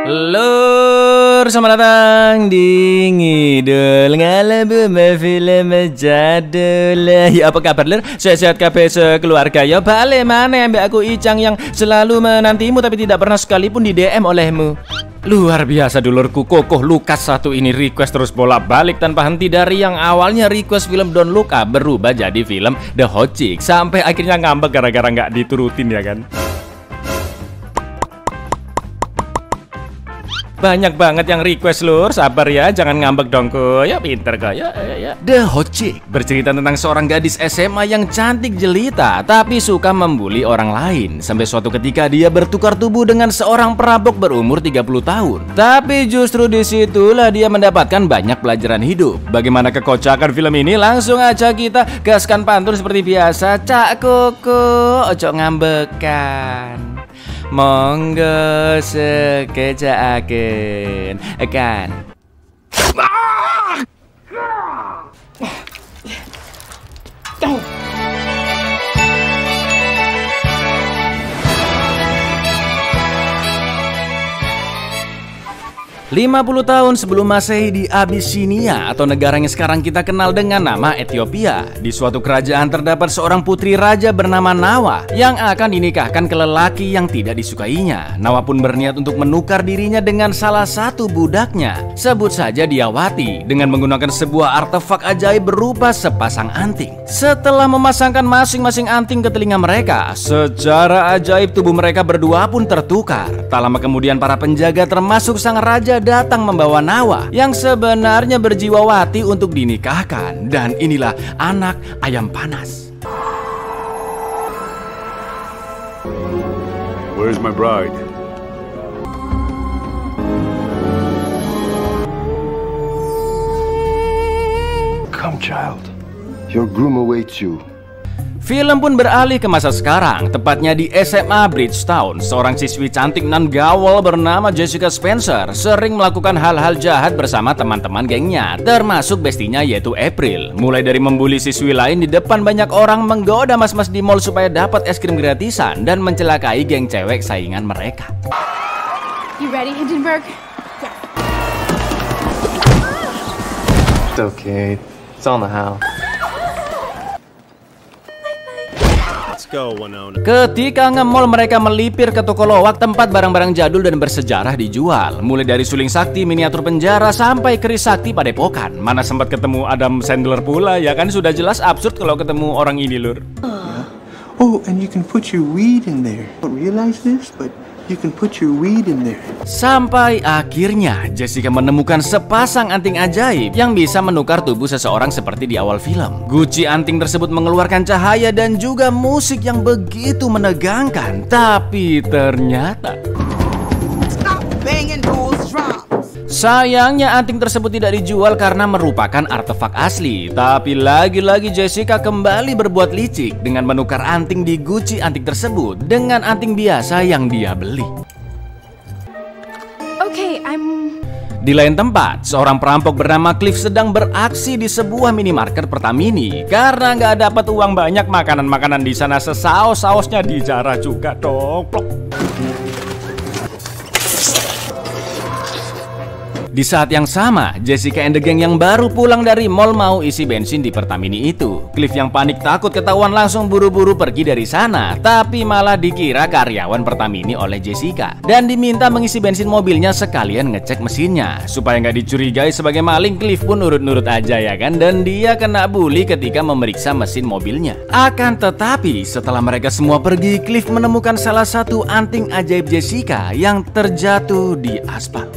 Lur, selamat datang di Ngidul Ngalabu film jadul. Ya apa kabar lur? Sehat-sehat kabeh sekeluarga. Ya balik mana ambek aku Icang yang selalu menantimu tapi tidak pernah sekalipun di DM olehmu. Luar biasa dulurku, Kokoh Lukas satu ini request terus bolak-balik tanpa henti. Dari yang awalnya request film Don't Look Up berubah jadi film The Hot Chick, sampai akhirnya ngambek gara-gara nggak diturutin ya kan. Banyak banget yang request lur, sabar ya, jangan ngambek dong kok. Ya pinter kok, ya. The Hot Chick bercerita tentang seorang gadis SMA yang cantik jelita tapi suka membuli orang lain. Sampai suatu ketika dia bertukar tubuh dengan seorang perampok berumur 30 tahun. Tapi justru disitulah dia mendapatkan banyak pelajaran hidup. Bagaimana kekocakan film ini? Langsung aja kita gaskan pantun seperti biasa. Cak Koko, ojo ngambekan. Monggo sekejaaken kan. 50 tahun sebelum Masehi di Abyssinia atau negara yang sekarang kita kenal dengan nama Ethiopia. Di suatu kerajaan terdapat seorang putri raja bernama Nawa yang akan dinikahkan ke lelaki yang tidak disukainya. Nawa pun berniat untuk menukar dirinya dengan salah satu budaknya. Sebut saja Diawati, dengan menggunakan sebuah artefak ajaib berupa sepasang anting. Setelah memasangkan masing-masing anting ke telinga mereka, secara ajaib tubuh mereka berdua pun tertukar. Tak lama kemudian para penjaga termasuk sang raja datang membawa Nawa yang sebenarnya berjiwawati untuk dinikahkan. Dan inilah anak ayam panas. Where's my bride? Come, child. Your groom awaits you. Film pun beralih ke masa sekarang, tepatnya di SMA Bridgetown. Seorang siswi cantik nan gaul bernama Jessica Spencer sering melakukan hal-hal jahat bersama teman-teman gengnya, termasuk bestinya yaitu April. Mulai dari membuli siswi lain di depan banyak orang, menggoda mas-mas di mall supaya dapat es krim gratisan, dan mencelakai geng cewek saingan mereka. You ready, Hindenburg? Yeah. It's okay. It's on the house. Ketika nge-mall, mereka melipir ke toko lowak tempat barang-barang jadul dan bersejarah dijual. Mulai dari suling sakti, miniatur penjara, sampai keris sakti padepokan. Mana sempat ketemu Adam Sandler pula, ya kan? Sudah jelas absurd kalau ketemu orang ini lur. Oh, and you can put your weed in there. I don't realize this, but you can put your weed in there. Sampai akhirnya Jessica menemukan sepasang anting ajaib yang bisa menukar tubuh seseorang seperti di awal film. Guci anting tersebut mengeluarkan cahaya dan juga musik yang begitu menegangkan. Tapi ternyata sayangnya anting tersebut tidak dijual karena merupakan artefak asli. Tapi lagi-lagi Jessica kembali berbuat licik dengan menukar anting di guci anting tersebut dengan anting biasa yang dia beli. Di lain tempat, seorang perampok bernama Cliff sedang beraksi di sebuah minimarket Pertamini. Karena nggak dapat uang banyak, makanan-makanan di sana sesaus-sausnya dijarah juga dong. Di saat yang sama, Jessica and the gang yang baru pulang dari mall mau isi bensin di Pertamini itu. Cliff yang panik takut ketahuan langsung buru-buru pergi dari sana, tapi malah dikira karyawan Pertamini oleh Jessica dan diminta mengisi bensin mobilnya sekalian ngecek mesinnya. Supaya nggak dicurigai sebagai maling, Cliff pun nurut-nurut aja ya kan, dan dia kena bully ketika memeriksa mesin mobilnya. Akan tetapi setelah mereka semua pergi, Cliff menemukan salah satu anting ajaib Jessica yang terjatuh di aspal.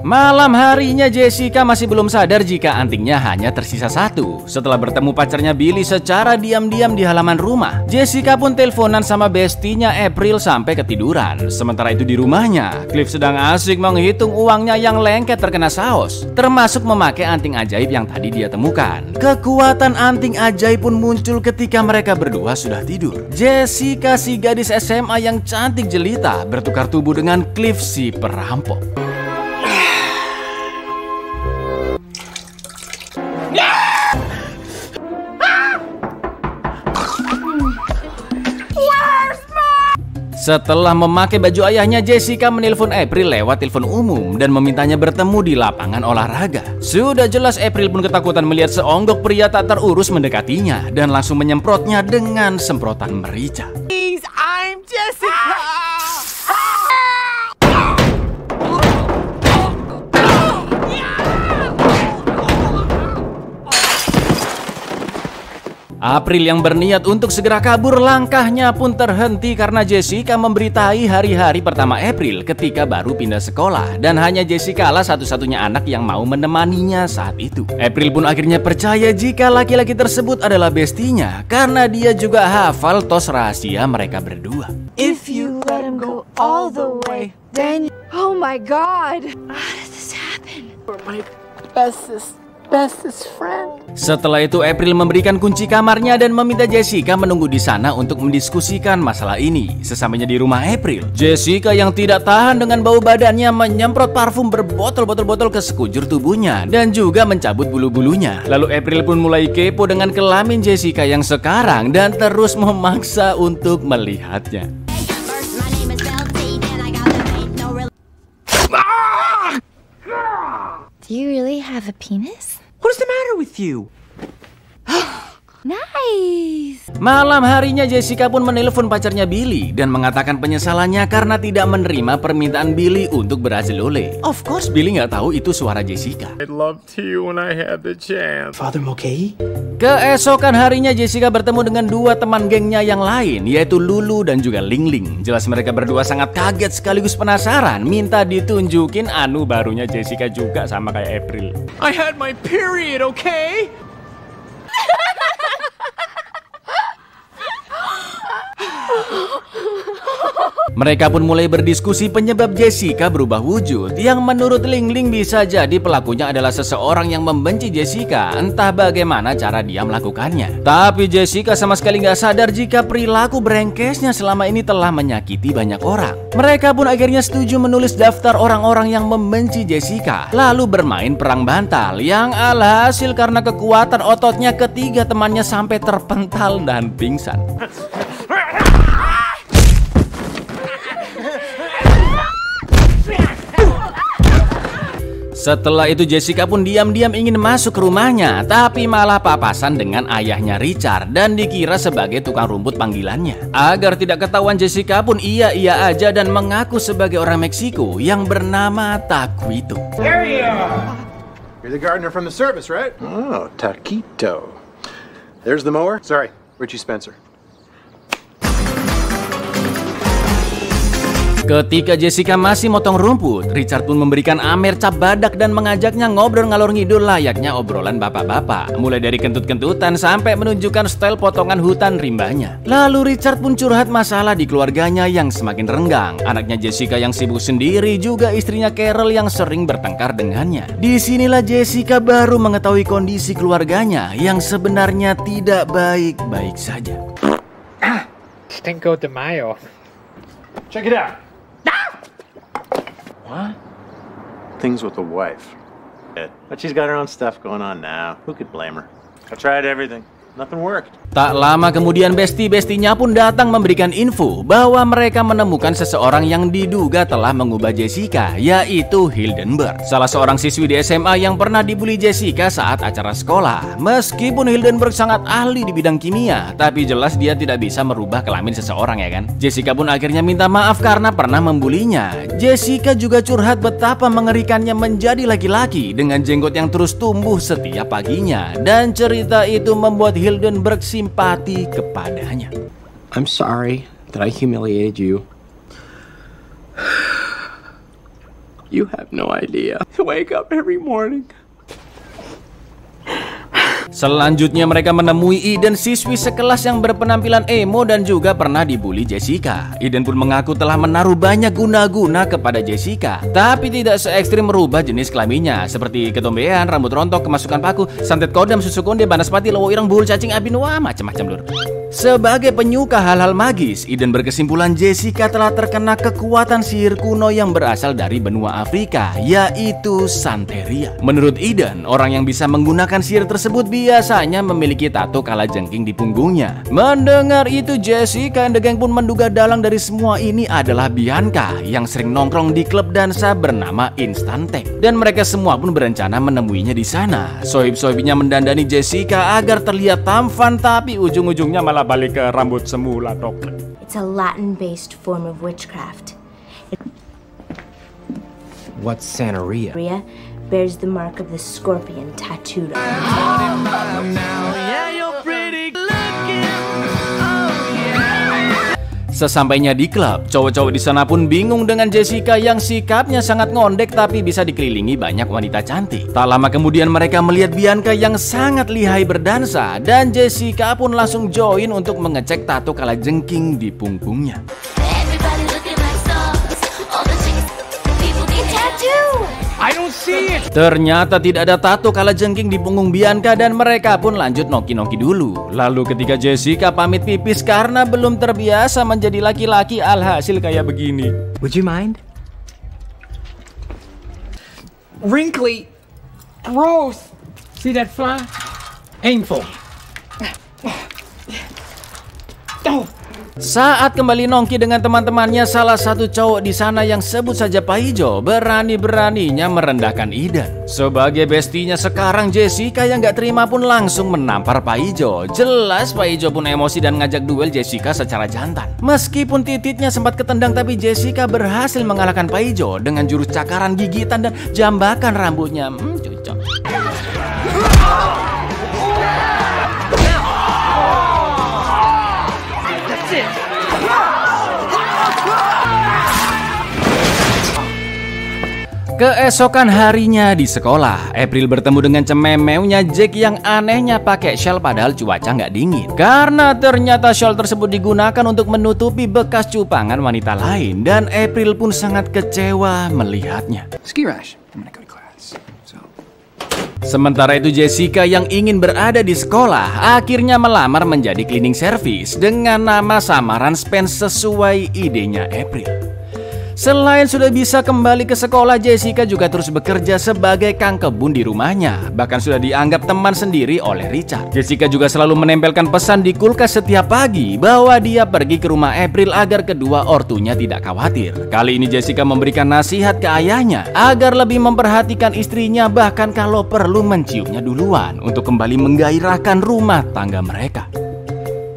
Malam harinya Jessica masih belum sadar jika antingnya hanya tersisa satu. Setelah bertemu pacarnya Billy secara diam-diam di halaman rumah, Jessica pun teleponan sama bestinya April sampai ketiduran. Sementara itu di rumahnya, Cliff sedang asik menghitung uangnya yang lengket terkena saus, termasuk memakai anting ajaib yang tadi dia temukan. Kekuatan anting ajaib pun muncul ketika mereka berdua sudah tidur. Jessica, si gadis SMA yang cantik jelita, bertukar tubuh dengan Cliff, si perampok. Setelah memakai baju ayahnya, Jessica menelpon April lewat telepon umum dan memintanya bertemu di lapangan olahraga. Sudah jelas April pun ketakutan melihat seonggok pria tak terurus mendekatinya dan langsung menyemprotnya dengan semprotan merica. Please, I'm Jessica! April yang berniat untuk segera kabur, langkahnya pun terhenti karena Jessica memberitahi hari-hari pertama April ketika baru pindah sekolah dan hanya Jessica lah satu-satunya anak yang mau menemaninya saat itu. April pun akhirnya percaya jika laki-laki tersebut adalah bestinya karena dia juga hafal tos rahasia mereka berdua. If you let him go all the way, then... Oh my God! How did this happen? You're my bestest friend. Setelah itu April memberikan kunci kamarnya dan meminta Jessica menunggu di sana untuk mendiskusikan masalah ini. Sesampainya di rumah April, Jessica yang tidak tahan dengan bau badannya menyemprot parfum berbotol-botol ke sekujur tubuhnya dan juga mencabut bulu-bulunya. Lalu April pun mulai kepo dengan kelamin Jessica yang sekarang dan terus memaksa untuk melihatnya. Do you really have a penis? What's the matter with you? Nice! Malam harinya Jessica pun menelpon pacarnya Billy dan mengatakan penyesalannya karena tidak menerima permintaan Billy untuk berajolole. Of course Billy nggak tahu itu suara Jessica. I'd love to when I had the chance. Father Mulcahy? Keesokan harinya Jessica bertemu dengan dua teman gengnya yang lain, yaitu Lulu dan juga Ling Ling. Jelas mereka berdua sangat kaget sekaligus penasaran, minta ditunjukin anu barunya Jessica juga sama kayak April. I had my period, okay? Mereka pun mulai berdiskusi penyebab Jessica berubah wujud, yang menurut Ling Ling bisa jadi pelakunya adalah seseorang yang membenci Jessica, entah bagaimana cara dia melakukannya. Tapi Jessica sama sekali nggak sadar jika perilaku brengkesnya selama ini telah menyakiti banyak orang. Mereka pun akhirnya setuju menulis daftar orang-orang yang membenci Jessica, lalu bermain perang bantal, yang alhasil karena kekuatan ototnya ketiga temannya sampai terpental dan pingsan. Setelah itu Jessica pun diam-diam ingin masuk ke rumahnya, tapi malah papasan dengan ayahnya Richard dan dikira sebagai tukang rumput panggilannya. Agar tidak ketahuan, Jessica pun iya-iya aja dan mengaku sebagai orang Meksiko yang bernama Taquito. There you are. You're the gardener from the service, right? Oh, Taquito. There's the mower. Sorry, Richie Spencer. Ketika Jessica masih motong rumput, Richard pun memberikan Amer cap badak dan mengajaknya ngobrol ngalor ngidul layaknya obrolan bapak-bapak, mulai dari kentut-kentutan sampai menunjukkan style potongan hutan rimbanya. Lalu Richard pun curhat masalah di keluarganya yang semakin renggang, anaknya Jessica yang sibuk sendiri, juga istrinya Carol yang sering bertengkar dengannya. Disinilah Jessica baru mengetahui kondisi keluarganya yang sebenarnya tidak baik-baik saja. Cinco de Mayo. Check it out. What? Things with the wife. But she's got her own stuff going on now. Who could blame her? I tried everything. Nothing worked. Tak lama kemudian besti-bestinya pun datang memberikan info bahwa mereka menemukan seseorang yang diduga telah mengubah Jessica, yaitu Hildenberg, salah seorang siswi di SMA yang pernah dibully Jessica saat acara sekolah. Meskipun Hildenberg sangat ahli di bidang kimia, tapi jelas dia tidak bisa merubah kelamin seseorang, ya kan? Jessica pun akhirnya minta maaf karena pernah membulinya. Jessica juga curhat betapa mengerikannya menjadi laki-laki dengan jenggot yang terus tumbuh setiap paginya, dan cerita itu membuat Hildenberg simpati kepadanya. I'm sorry that I humiliated you. You have no idea. I wake up every morning. Selanjutnya mereka menemui Eden, siswi sekelas yang berpenampilan emo dan juga pernah dibully Jessica. Eden pun mengaku telah menaruh banyak guna-guna kepada Jessica, tapi tidak se ekstrim merubah jenis kelaminnya seperti ketombean, rambut rontok, kemasukan paku, santet kodam, susu konde, banaspati, lowo ireng, bul, cacing, abin, wah macam-macam lur. Sebagai penyuka hal-hal magis, Eden berkesimpulan Jessica telah terkena kekuatan sihir kuno yang berasal dari benua Afrika, yaitu Santeria. Menurut Eden, orang yang bisa menggunakan sihir tersebut biasanya memiliki tato kalajengking di punggungnya. Mendengar itu, Jessica and the gang pun menduga dalang dari semua ini adalah Bianca yang sering nongkrong di klub dansa bernama Instant Tank. Dan mereka semua pun berencana menemuinya di sana. Sohib-sohibnya mendandani Jessica agar terlihat tampan, tapi ujung-ujungnya malah balik ke rambut semula, Dok. It's a Latin-based form of witchcraft. What's Santeria? Santeria bears the mark of the scorpion tattooed on it. Sesampainya di klub, cowok-cowok di sana pun bingung dengan Jessica yang sikapnya sangat ngondek tapi bisa dikelilingi banyak wanita cantik. Tak lama kemudian mereka melihat Bianca yang sangat lihai berdansa dan Jessica pun langsung join untuk mengecek tato kalajengking di punggungnya. I don't see it. Ternyata tidak ada tato kalajengking di punggung Bianca dan mereka pun lanjut noki-noki dulu. Lalu ketika Jessica pamit pipis karena belum terbiasa menjadi laki-laki, alhasil kayak begini. Would you mind? Wrinkly. Gross. See that fly? Painful. Oh. Saat kembali nongki dengan teman-temannya, salah satu cowok di sana yang sebut saja Paijo berani-beraninya merendahkan Eden. Sebagai bestinya sekarang, Jessica yang gak terima pun langsung menampar Paijo. Jelas Paijo pun emosi dan ngajak duel Jessica secara jantan. Meskipun titiknya sempat ketendang, tapi Jessica berhasil mengalahkan Paijo dengan jurus cakaran, gigitan, dan jambakan rambutnya. Cocok. Keesokan harinya di sekolah, April bertemu dengan cememeunya Jack yang anehnya pakai shawl padahal cuaca nggak dingin. Karena ternyata shawl tersebut digunakan untuk menutupi bekas cupangan wanita lain dan April pun sangat kecewa melihatnya. Ski rash. I'm gonna go to class. Sementara itu Jessica yang ingin berada di sekolah akhirnya melamar menjadi cleaning service dengan nama samaran Spence sesuai idenya April. Selain sudah bisa kembali ke sekolah, Jessica juga terus bekerja sebagai kang kebun di rumahnya. Bahkan sudah dianggap teman sendiri oleh Richard. Jessica juga selalu menempelkan pesan di kulkas setiap pagi bahwa dia pergi ke rumah April agar kedua ortunya tidak khawatir. Kali ini Jessica memberikan nasihat ke ayahnya agar lebih memperhatikan istrinya, bahkan kalau perlu menciumnya duluan untuk kembali menggairahkan rumah tangga mereka.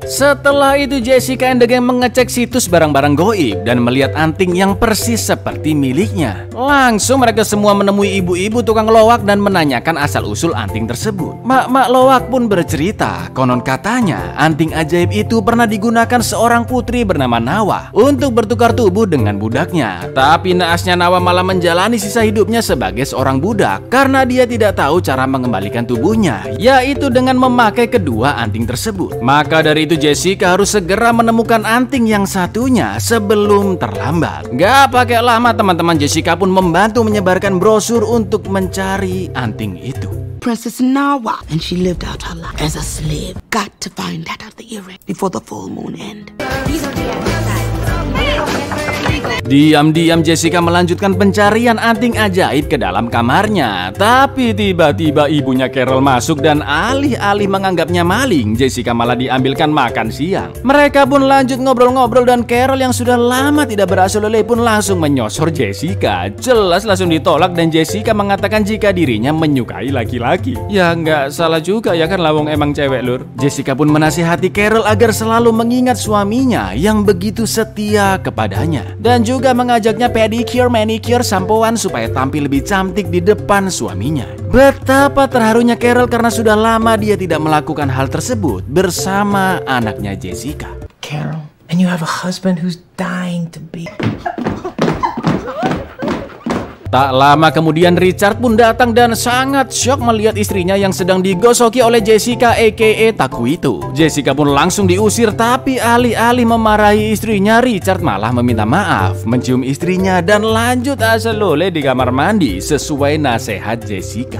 Setelah itu Jessica and the gang mengecek situs barang-barang goib dan melihat anting yang persis seperti miliknya. Langsung mereka semua menemui ibu-ibu tukang loak dan menanyakan asal-usul anting tersebut. Mak-mak loak pun bercerita, konon katanya anting ajaib itu pernah digunakan seorang putri bernama Nawa untuk bertukar tubuh dengan budaknya. Tapi naasnya Nawa malah menjalani sisa hidupnya sebagai seorang budak karena dia tidak tahu cara mengembalikan tubuhnya, yaitu dengan memakai kedua anting tersebut. Maka dari itu Jessica harus segera menemukan anting yang satunya sebelum terlambat. Gak pakai lama teman-teman Jessica pun membantu menyebarkan brosur untuk mencari anting itu. Princess Nawa, and she lived out her life as a slave. Got to find that out the earring before the full moon end. Diam-diam Jessica melanjutkan pencarian anting ajaib ke dalam kamarnya. Tapi tiba-tiba ibunya Carol masuk dan alih-alih menganggapnya maling, Jessica malah diambilkan makan siang. Mereka pun lanjut ngobrol-ngobrol dan Carol yang sudah lama tidak berasal lele pun langsung menyosor Jessica. Jelas langsung ditolak dan Jessica mengatakan jika dirinya menyukai laki-laki. Ya nggak salah juga ya kan, lawong emang cewek lur. Jessica pun menasihati Carol agar selalu mengingat suaminya yang begitu setia kepadanya. Dan juga mengajaknya pedicure, manicure, sampoan supaya tampil lebih cantik di depan suaminya. Betapa terharunya Carol karena sudah lama dia tidak melakukan hal tersebut bersama anaknya Jessica. Carol, and you have a husband who's dying to be. Tak lama kemudian Richard pun datang dan sangat syok melihat istrinya yang sedang digosoki oleh Jessica aka Takuito. Jessica pun langsung diusir, tapi alih-alih memarahi istrinya, Richard malah meminta maaf, mencium istrinya dan lanjut asal lole di kamar mandi sesuai nasihat Jessica.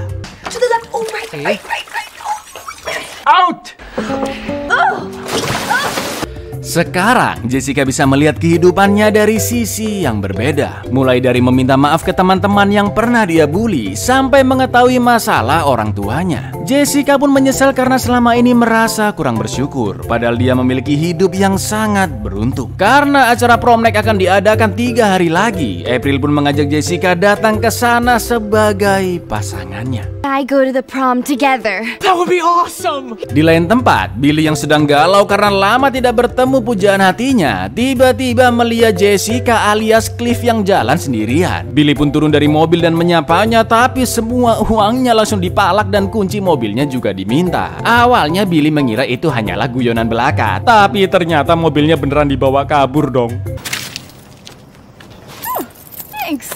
Out! Sekarang Jessica bisa melihat kehidupannya dari sisi yang berbeda. Mulai dari meminta maaf ke teman-teman yang pernah dia bully, sampai mengetahui masalah orang tuanya. Jessica pun menyesal karena selama ini merasa kurang bersyukur, padahal dia memiliki hidup yang sangat beruntung. Karena acara prom night akan diadakan 3 hari lagi, April pun mengajak Jessica datang ke sana sebagai pasangannya. I go to the prom together. That would be awesome! Di lain tempat, Billy yang sedang galau karena lama tidak bertemu pujaan hatinya, tiba-tiba melihat Jessica alias Cliff yang jalan sendirian. Billy pun turun dari mobil dan menyapanya, tapi semua uangnya langsung dipalak dan kunci mobilnya juga diminta. Awalnya Billy mengira itu hanyalah guyonan belaka, tapi ternyata mobilnya beneran dibawa kabur dong. Thanks.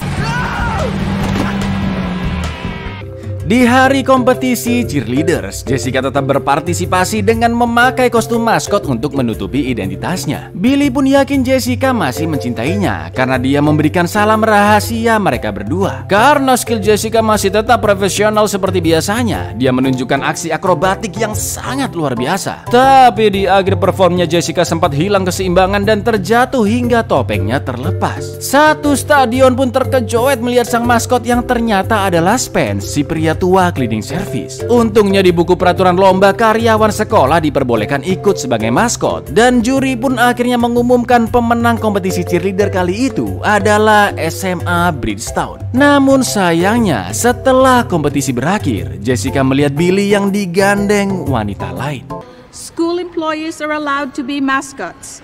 Di hari kompetisi cheerleaders, Jessica tetap berpartisipasi dengan memakai kostum maskot untuk menutupi identitasnya. Billy pun yakin Jessica masih mencintainya karena dia memberikan salam rahasia mereka berdua. Karena skill Jessica masih tetap profesional seperti biasanya, dia menunjukkan aksi akrobatik yang sangat luar biasa. Tapi di akhir performnya Jessica sempat hilang keseimbangan dan terjatuh hingga topengnya terlepas. Satu stadion pun terkejut melihat sang maskot yang ternyata adalah Spence, si pria tua cleaning service. Untungnya di buku peraturan lomba, karyawan sekolah diperbolehkan ikut sebagai maskot, dan juri pun akhirnya mengumumkan pemenang kompetisi cheerleader kali itu adalah SMA Bridgetown. Namun sayangnya setelah kompetisi berakhir, Jessica melihat Billy yang digandeng wanita lain. School employees are allowed to be mascots.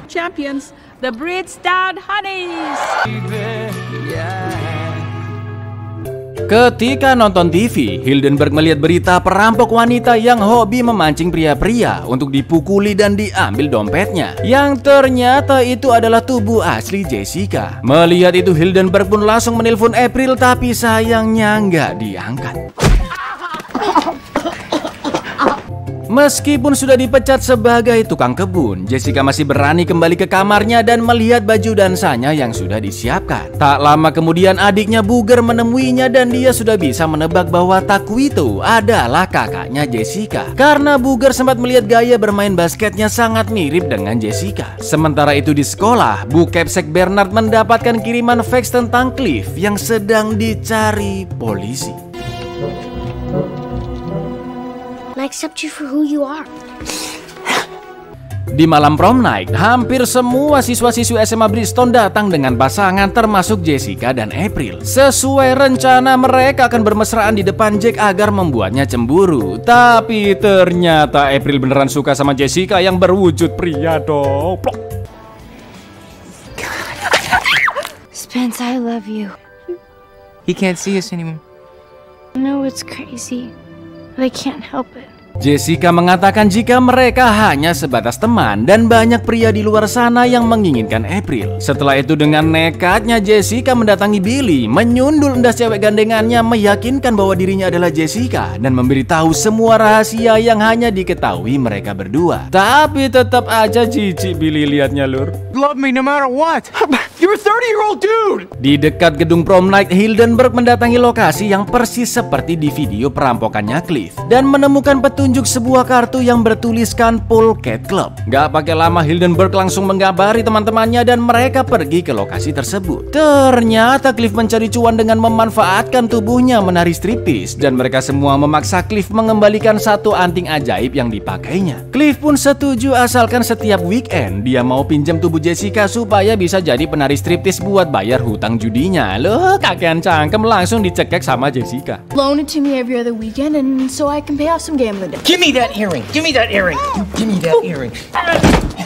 Champions, the Bridgetown Honeys. Ketika nonton TV, Hildenberg melihat berita perampok wanita yang hobi memancing pria-pria untuk dipukuli dan diambil dompetnya, yang ternyata itu adalah tubuh asli Jessica. Melihat itu, Hildenberg pun langsung menelpon April, tapi sayangnya nggak diangkat. Meskipun sudah dipecat sebagai tukang kebun, Jessica masih berani kembali ke kamarnya dan melihat baju dansanya yang sudah disiapkan. Tak lama kemudian adiknya Booger menemuinya dan dia sudah bisa menebak bahwa Takuito adalah kakaknya Jessica. Karena Booger sempat melihat gaya bermain basketnya sangat mirip dengan Jessica. Sementara itu di sekolah, Bu Kepsek Bernard mendapatkan kiriman fax tentang Cliff yang sedang dicari polisi. I accept you for who you are. Di malam prom night, hampir semua siswa-siswi SMA Bridgetown datang dengan pasangan termasuk Jessica dan April. Sesuai rencana, mereka akan bermesraan di depan Jack agar membuatnya cemburu. Tapi ternyata April beneran suka sama Jessica yang berwujud pria dong. Spence, I love you. He can't see us anymore. I know it's crazy, but I can't help it. Jessica mengatakan jika mereka hanya sebatas teman dan banyak pria di luar sana yang menginginkan April. Setelah itu dengan nekatnya Jessica mendatangi Billy, menyundul endas cewek gandengannya, meyakinkan bahwa dirinya adalah Jessica dan memberitahu semua rahasia yang hanya diketahui mereka berdua. Tapi tetap aja jijik Billy liatnya, lur. Love me no matter what. You're a 30-year-old dude. Di dekat gedung prom night, Hildenberg mendatangi lokasi yang persis seperti di video perampokannya Cliff dan menemukan petunjuk sebuah kartu yang bertuliskan Pool Cat Club. Gak pakai lama, Hildenberg langsung mengabari teman-temannya dan mereka pergi ke lokasi tersebut. Ternyata Cliff mencari cuan dengan memanfaatkan tubuhnya menari striptease dan mereka semua memaksa Cliff mengembalikan satu anting ajaib yang dipakainya. Cliff pun setuju asalkan setiap weekend dia mau pinjam tubuh Jessica supaya bisa jadi penari striptease buat bayar hutang judinya. Loh, kakean cangkem, langsung dicekek sama Jessica. Loan it to me every other weekend and so I can pay off some gambling debt. Give me that earring. Give me that earring. Give me that earring.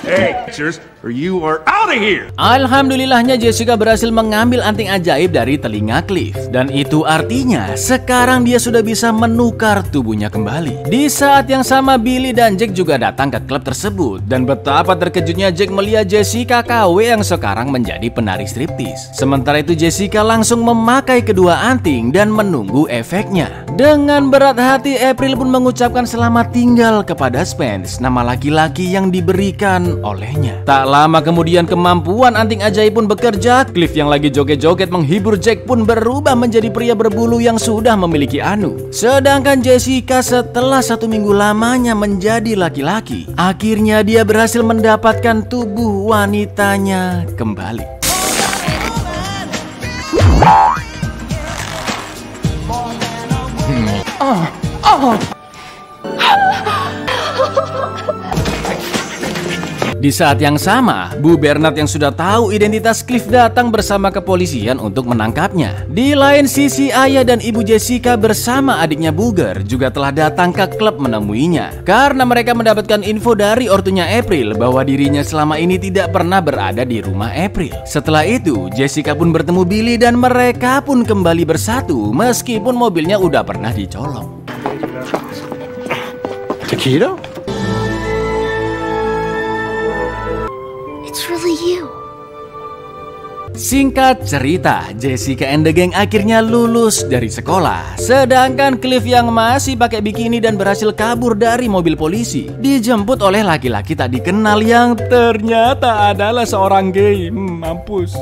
Hey, cheers, or you are out of here. Alhamdulillahnya Jessica berhasil mengambil anting ajaib dari telinga Cliff. Dan itu artinya sekarang dia sudah bisa menukar tubuhnya kembali. Di saat yang sama Billy dan Jack juga datang ke klub tersebut. Dan betapa terkejutnya Jack melihat Jessica KW yang sekarang menjadi penari striptease. Sementara itu Jessica langsung memakai kedua anting dan menunggu efeknya. Dengan berat hati April pun mengucapkan selamat tinggal kepada Spence, nama laki-laki yang diberikan olehnya. Tak lama kemudian kemampuan anting ajaib pun bekerja. Cliff yang lagi joget-joget menghibur Jack pun berubah menjadi pria berbulu yang sudah memiliki anu. Sedangkan Jessica setelah 1 minggu lamanya menjadi laki-laki, akhirnya dia berhasil mendapatkan tubuh wanitanya kembali. Di saat yang sama, Bu Bernard yang sudah tahu identitas Cliff datang bersama kepolisian untuk menangkapnya. Di lain sisi, ayah dan ibu Jessica bersama adiknya Booger juga telah datang ke klub menemuinya. Karena mereka mendapatkan info dari ortunya April bahwa dirinya selama ini tidak pernah berada di rumah April. Setelah itu, Jessica pun bertemu Billy dan mereka pun kembali bersatu meskipun mobilnya udah pernah dicolong. Taquito? It's really you. Singkat cerita, Jessica and the gang akhirnya lulus dari sekolah. Sedangkan Cliff yang masih pakai bikini dan berhasil kabur dari mobil polisi dijemput oleh laki-laki tak dikenal yang ternyata adalah seorang gay. Mampus.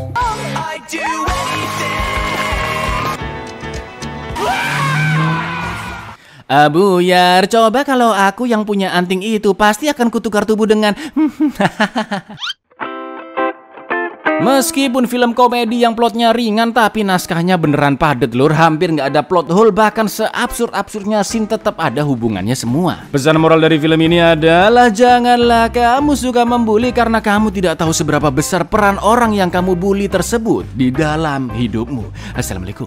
Buyar, coba kalau aku yang punya anting itu pasti akan kutukar tubuh dengan Meskipun film komedi yang plotnya ringan tapi naskahnya beneran padet lur. Hampir nggak ada plot hole, bahkan seabsurd-absurdnya scene tetap ada hubungannya semua. Pesan moral dari film ini adalah janganlah kamu suka membuli karena kamu tidak tahu seberapa besar peran orang yang kamu bully tersebut di dalam hidupmu. Assalamualaikum.